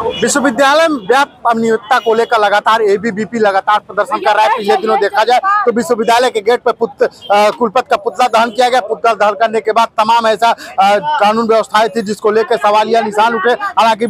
विश्वविद्यालय में व्याप्त अनियमितता को लेकर लगातार एबीवीपी लगातार प्रदर्शन कर रहा है। पिछले दिनों देखा जाए तो विश्वविद्यालय के गेट पर कुलपति का पुतला दहन किया गया। पुतला दहन करने के बाद तमाम ऐसा कानून व्यवस्थाएं थी जिसको लेकर सवालिया निशान उठे। हालांकि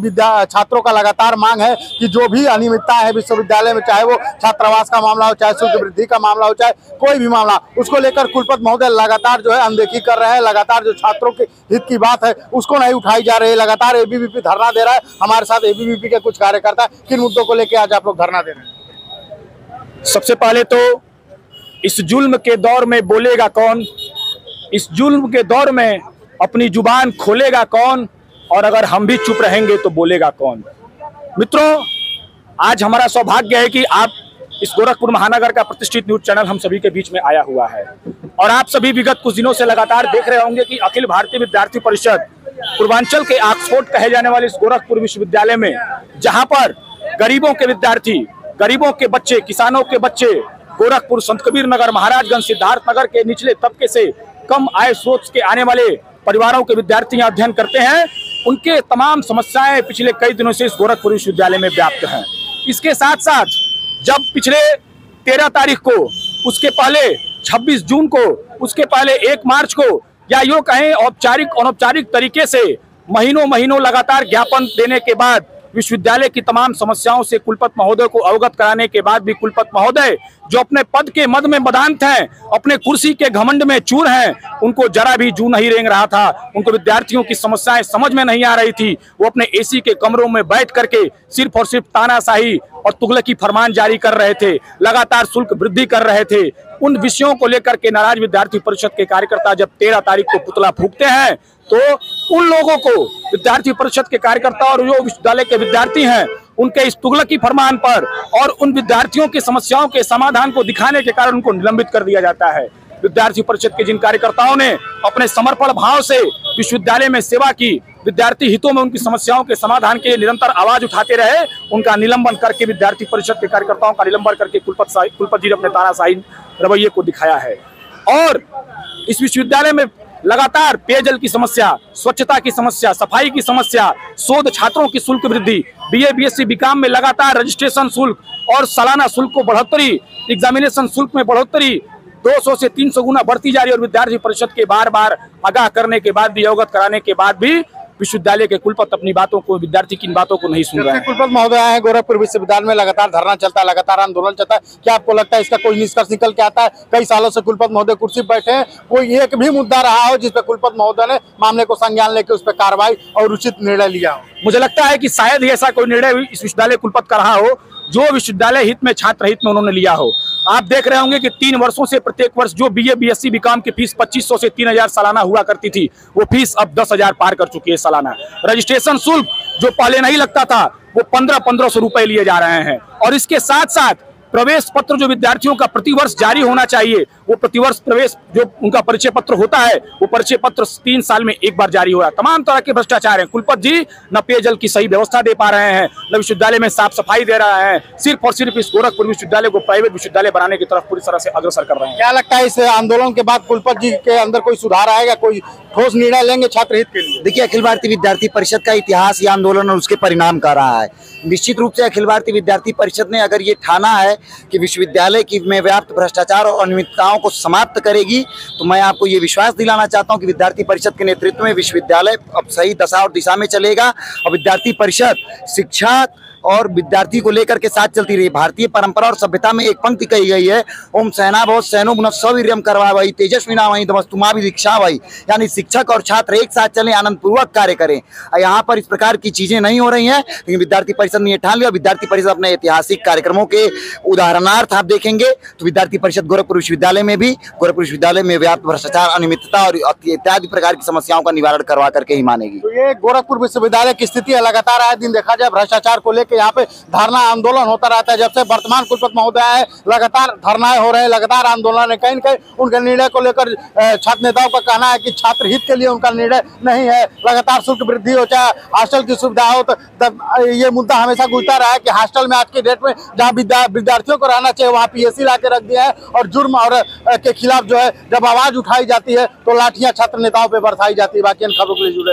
छात्रों का लगातार मांग है कि जो भी अनियमितता है विश्वविद्यालय में, चाहे वो छात्रावास का मामला हो, चाहे शुल्क वृद्धि का मामला हो, चाहे कोई भी मामला, उसको लेकर कुलपति महोदय लगातार जो है अनदेखी कर रहे हैं। लगातार जो छात्रों के हित की बात है उसको नहीं उठाई जा रही है। लगातार एबीवीपी धरना दे रहा है। हमारे साथ एबीवीपी के कुछ कार्यकर्ता किन मुद्दों को लेकर आज आप लोग धरना दे रहे हैं? सबसे पहले तो इस जुल्म के दौर में बोलेगा कौन, इस जुल्म के दौर में अपनी जुबान खोलेगा कौन, और अगर हम भी चुप रहेंगे तो बोलेगा कौन। मित्रों, आज हमारा सौभाग्य है कि आप इस गोरखपुर महानगर का प्रतिष्ठित न्यूज चैनल हम सभी के बीच में आया हुआ है, और आप सभी विगत कुछ दिनों से लगातार देख रहे होंगे कि अखिल भारतीय विद्यार्थी परिषद पूर्वांचल के ऑक्सफोर्ड कहे जाने वाले इस गोरखपुर विश्वविद्यालय में, जहां पर गरीबों के विद्यार्थी, गरीबों के बच्चे, किसानों के बच्चे, गोरखपुर, संत कबीर नगर, महाराजगंज, सिद्धार्थ नगर के निचले तबके से कम आय स्रोत के आने वाले परिवारों के विद्यार्थी यहाँ अध्ययन करते हैं, उनके तमाम समस्याएं पिछले कई दिनों से इस गोरखपुर विश्वविद्यालय में व्याप्त हैं। इसके साथ साथ जब पिछले 13 तारीख को, उसके पहले 26 जून को, उसके पहले 1 मार्च को, या यूं कहें औपचारिक अनौपचारिक तरीके से महीनों लगातार ज्ञापन देने के बाद, विश्वविद्यालय की तमाम समस्याओं से कुलपति महोदय को अवगत कराने के बाद भी कुलपति महोदय जो अपने पद के मद में बदांत हैं, अपने कुर्सी के घमंड में चूर हैं, उनको जरा भी जू नहीं रेंग रहा था। उनको विद्यार्थियों की समस्याएं समझ में नहीं आ रही थी। वो अपने एसी के कमरों में बैठ करके सिर्फ और सिर्फ तानाशाही और तुगलकी फरमान जारी कर रहे थे, लगातार शुल्क वृद्धि कर रहे थे। उन विषयों को लेकर के नाराज विद्यार्थी परिषद के कार्यकर्ता जब 13 तारीख को पुतला फूंकते हैं, तो उन लोगों को, विद्यार्थी परिषद के कार्यकर्ता और जो विश्वविद्यालय के विद्यार्थी हैं, उनके इस तुगलकी फरमान पर और उन विद्यार्थियों की समस्याओं के समाधान को दिखाने के कारण उनको निलंबित कर दिया जाता है। विद्यार्थी परिषद के जिन कार्यकर्ताओं ने अपने समर्पण भाव से विश्वविद्यालय में सेवा की, विद्यार्थी हितों में उनकी समस्याओं के समाधान के लिए निरंतर आवाज उठाते रहे, उनका निलंबन करके, विद्यार्थी परिषद के कार्यकर्ताओं का निलंबन करके कुलपति जी ने अपने तानाशाही रवैये को दिखाया है। और इस विश्वविद्यालय में लगातार पेयजल की समस्या, स्वच्छता की समस्या, सफाई की समस्या, शोध छात्रों की शुल्क वृद्धि, बीए बीएससी बीकॉम में लगातार रजिस्ट्रेशन शुल्क और सालाना शुल्क को बढ़ोतरी, एग्जामिनेशन शुल्क में बढ़ोतरी 200 से 300 गुना बढ़ती जा रही है। और विद्यार्थी परिषद के बार बार आगाह करने के बाद भी, अवगत कराने के बाद भी विश्वविद्यालय के कुलपति अपनी बातों को, विद्यार्थी की इन बातों को नहीं सुन रहे हैं। कुलपति महोदय आए हैं गोरखपुर विश्वविद्यालय में, लगातार धरना चलता है, लगातार आंदोलन चलता है। क्या आपको लगता है इसका कोई निष्कर्ष निकल के आता है? कई सालों से कुलपति महोदय कुर्सी पर बैठे हैं, कोई एक भी मुद्दा रहा हो जिस पर कुलपति महोदय ने मामले को संज्ञान लेकर उस पर कार्रवाई और उचित निर्णय लिया हो? मुझे लगता है कि शायद ही ऐसा कोई निर्णय इस विश्वविद्यालय कुलपति का रहा हो जो विश्वविद्यालय हित में, छात्र हित में उन्होंने लिया हो। आप देख रहे होंगे कि 3 वर्षों से प्रत्येक वर्ष जो बीए बीएससी बीकॉम की फीस 2500 से 3000 सालाना हुआ करती थी, वो फीस अब 10,000 पार कर चुकी है सालाना। रजिस्ट्रेशन शुल्क जो पहले नहीं लगता था, वो 1500 रुपए लिए जा रहे हैं। और इसके साथ साथ प्रवेश पत्र जो विद्यार्थियों का प्रतिवर्ष जारी होना चाहिए, वो प्रतिवर्ष प्रवेश जो उनका परिचय पत्र होता है, वो परिचय पत्र 3 साल में एक बार जारी हो रहा है। तमाम तरह के भ्रष्टाचार हैं। कुलपति जी न पेयजल की सही व्यवस्था दे पा रहे हैं, न विश्वविद्यालय में साफ सफाई दे रहा है, सिर्फ और सिर्फ इस गोरखपुर विश्वविद्यालय को प्राइवेट विश्वविद्यालय बनाने की तरफ पूरी तरह से अग्रसर कर रहे हैं। क्या लगता है इस आंदोलन के बाद कुलपति जी के अंदर कोई सुधार आएगा, कोई ठोस निर्णय लेंगे छात्र हित के लिए? देखिए, अखिल भारतीय विद्यार्थी परिषद का इतिहास ये आंदोलन और उसके परिणाम का रहा है। निश्चित रूप से अखिल भारतीय विद्यार्थी परिषद ने अगर ये ठाना है कि विश्वविद्यालय की में व्याप्त भ्रष्टाचार और अनियमितताओं को समाप्त करेगी, तो मैं आपको ये विश्वास दिलाना चाहता हूं कि विद्यार्थी परिषद के नेतृत्व में विश्वविद्यालय अब सही दशा और दिशा में चलेगा। और विद्यार्थी परिषद शिक्षा और विद्यार्थी को लेकर के साथ चलती रही। भारतीय परंपरा और सभ्यता में एक पंक्ति कही गई है, ओम सहना बहुत सैनो गुण सवीर्यम करवा वही तेजस्वी ना वही तमस्तुमा भी दीक्षा वही, यानी शिक्षक और छात्र एक साथ चलें, आनंद पूर्वक कार्य करें। यहाँ पर इस प्रकार की चीजें नहीं हो रही हैं, लेकिन विद्यार्थी परिषद ने ये ठान लिया। विद्यार्थी परिषद अपने ऐतिहासिक कार्यक्रमों के उदाहरणार्थ आप देखेंगे तो विद्यार्थी परिषद गोरखपुर विश्वविद्यालय में भी, गोरखपुर विश्वविद्यालय में व्याप्त भ्रष्टाचार, अनियमितता और इत्यादि प्रकार की समस्याओं का निवारण करवा करके ही मानेगी। तो ये गोरखपुर विश्वविद्यालय की स्थिति है, लगातार आए दिन देखा जाए भ्रष्टाचार को लेकर यहाँ पे धरना आंदोलन होता रहता है। जब से वर्तमान कुलपति महोदय आए, लगातार धरनाएं हो रहे हैं, लगातार आंदोलन है। कहीं न कहीं उनके निर्णय को लेकर छात्र नेताओं का कहना है कि छात्र हित के लिए उनका निर्णय नहीं है। लगातार शुल्क वृद्धि हो, चाहे हॉस्टल की सुविधा हो, तो ये मुद्दा हमेशा गूंजता रहा है कि हॉस्टल में आज के डेट में जहाँ विद्यार्थियों को रहना चाहिए वहाँ पीएसी ला के रख दिया है। और जुर्म और के खिलाफ जो है जब आवाज उठाई जाती है तो लाठियां छात्र नेताओं पर बरसाई जाती है। बाकी इन खबरों के लिए जुड़े